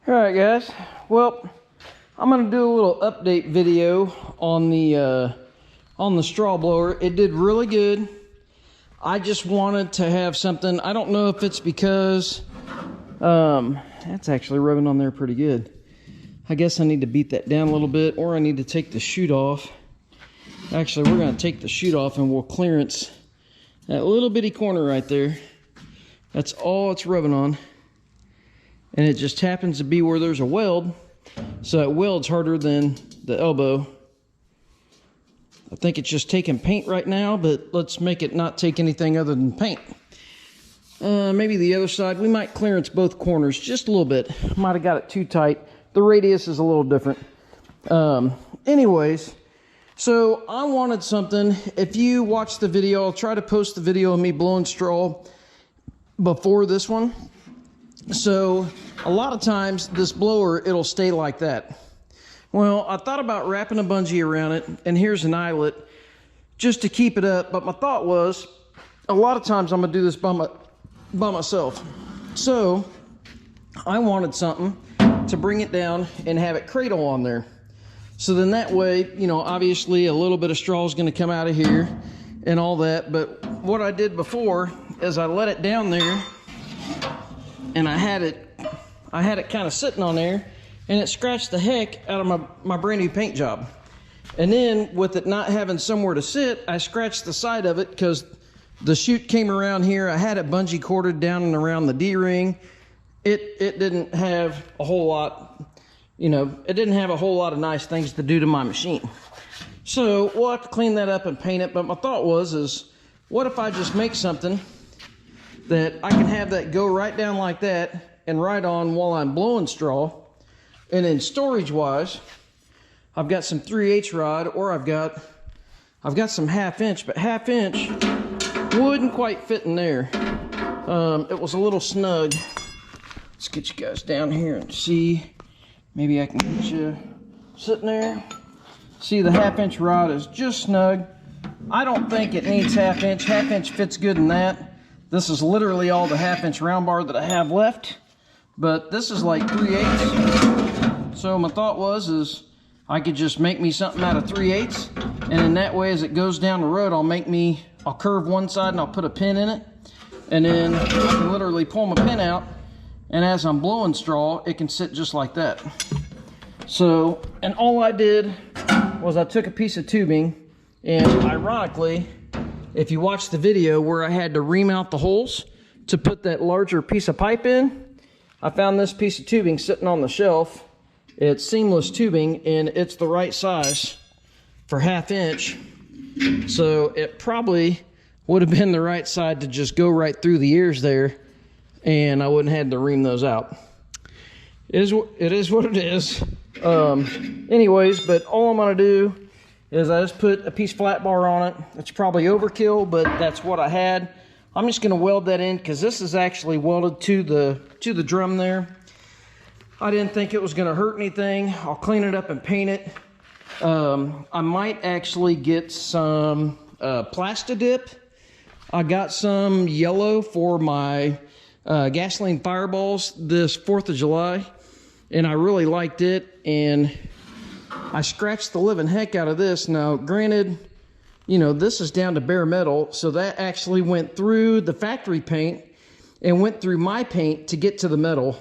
All right, guys. Well, I'm gonna do a little update video on the straw blower. It did really good. I just wanted to have something. I don't know if it's because that's actually rubbing on there pretty good. I guess I need to beat that down a little bit, or I need to take the chute off. Actually, we're gonna take the chute off and we'll clearance that little bitty corner right there. That's all it's rubbing on. And it just happens to be where there's a weld, so that weld's harder than the elbow. I think it's just taking paint right now, but let's make it not take anything other than paint. Maybe the other side, we might clearance both corners just a little bit. Might have got it too tight. The radius is a little different. Anyways, so I wanted something. If you watch the video, I'll try to post the video of me blowing straw before this one. So a lot of times this blower, it'll stay like that. Well, I thought about wrapping a bungee around it, and here's an eyelet just to keep it up. But my thought was, a lot of times I'm gonna do this by myself. So I wanted something to bring it down and have it cradle on there. So then that way, you know, obviously a little bit of straw is gonna come out of here and all that. But what I did before is I let it down there, and I had it kind of sitting on there, and it scratched the heck out of my brand new paint job. And then with it not having somewhere to sit, I scratched the side of it because the chute came around here. I had it bungee corded down and around the D-ring. It didn't have a whole lot, you know, it didn't have a whole lot of nice things to do to my machine. So we'll have to clean that up and paint it. But my thought was, what if I just make something that I can have that go right down like that and right on while I'm blowing straw. And then storage wise, I've got some 3/8 rod, or I've got some 1/2 inch, but 1/2 inch wouldn't quite fit in there. It was a little snug. Let's get you guys down here and see. Maybe I can get you sitting there. See, the 1/2 inch rod is just snug. I don't think it needs 1/2 inch. 1/2 inch fits good in that. This is literally all the 1/2 inch round bar that I have left, but this is like 3/8. So my thought was I could just make me something out of 3/8, and in that way, as it goes down the road, I'll curve one side and I'll put a pin in it, and then I can literally pull my pin out, and as I'm blowing straw, it can sit just like that. So, and all I did was I took a piece of tubing, and ironically, if you watch the video where I had to ream out the holes to put that larger piece of pipe in, I found this piece of tubing sitting on the shelf. It's seamless tubing, and it's the right size for 1/2 inch. So it probably would have been the right side to just go right through the ears there, and I wouldn't have had to ream those out. It is what it is. Anyways, but all I'm gonna do is I just put a piece of flat bar on it. It's probably overkill, but that's what I had. I'm just gonna weld that in because this is actually welded to the drum there. I didn't think it was gonna hurt anything. I'll clean it up and paint it. I might actually get some Plastidip. I got some yellow for my gasoline fireballs this 4th of July, and I really liked it, and I scratched the living heck out of this. Now, granted, you know, this is down to bare metal, so that actually went through the factory paint and went through my paint to get to the metal.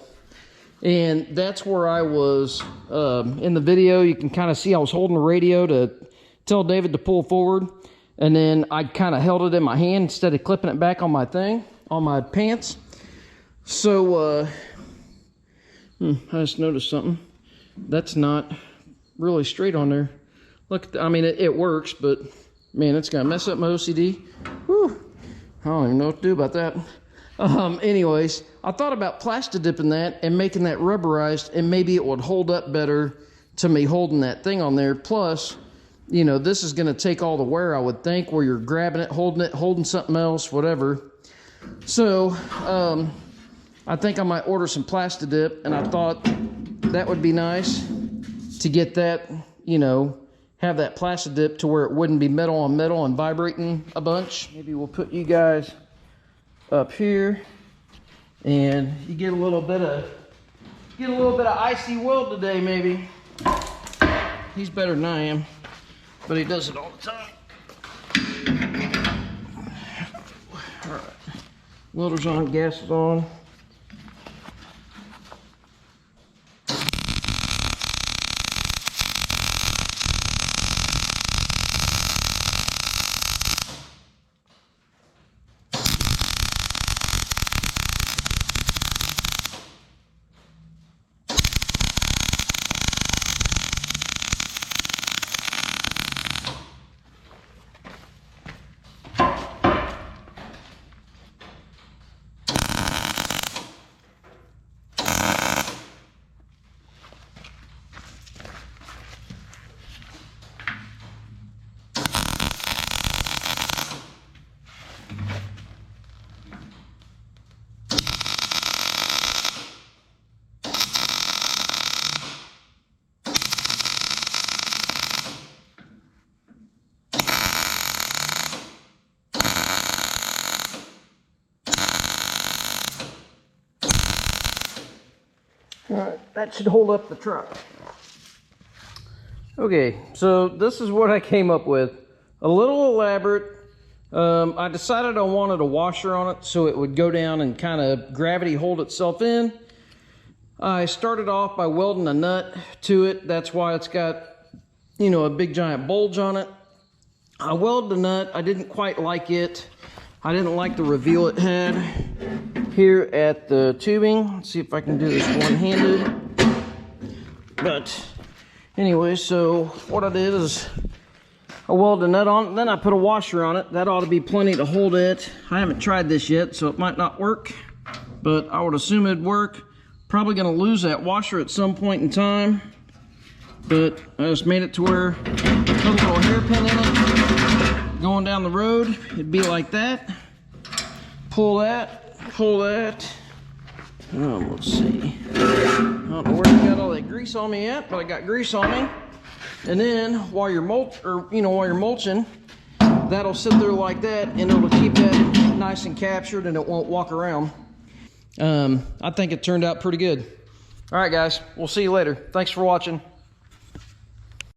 And that's where I was, in the video, you can kind of see I was holding the radio to tell David to pull forward, and then I kind of held it in my hand instead of clipping it back on my thing, on my pants. So, I just noticed something. That's not really straight on there. Look, I mean, it works, but man, it's gonna mess up my OCD. Whew. I don't even know what to do about that. Anyways, I thought about Plastidip that and making that rubberized, and maybe it would hold up better to me holding that thing on there. Plus, you know, this is gonna take all the wear, I would think, where you're grabbing it, holding something else, whatever. So, I think I might order some Plastidip, and I thought that would be nice to get that, you know, have that Plastidip to where it wouldn't be metal on metal and vibrating a bunch. Maybe we'll put you guys up here, and you get a little bit of get a little bit of icy weld today, maybe. He's better than I am, but he does it all the time. All right, motor's on, gas is on. All right, that should hold up the truck. Okay, so this is what I came up with. A little elaborate. I decided I wanted a washer on it so it would go down and kind of gravity hold itself in. I started off by welding a nut to it. That's why it's got, you know, a big giant bulge on it. I welded the nut. I didn't quite like it. I didn't like the reveal it had here at the tubing. Let's see if I can do this one-handed. But anyway, so what I did is I welded a nut on it, then I put a washer on it. That ought to be plenty to hold it. I haven't tried this yet, so it might not work, but I would assume it'd work. Probably gonna lose that washer at some point in time, but I just made it to where put a little hairpin in it. Going down the road, it'd be like that. Pull that. Pull that. Let's see. I don't know where I got all that grease on me yet, but I got grease on me. And then while you're mulching, that'll sit there like that, and it'll keep that nice and captured, and it won't walk around. I think it turned out pretty good. All right, guys, we'll see you later. Thanks for watching.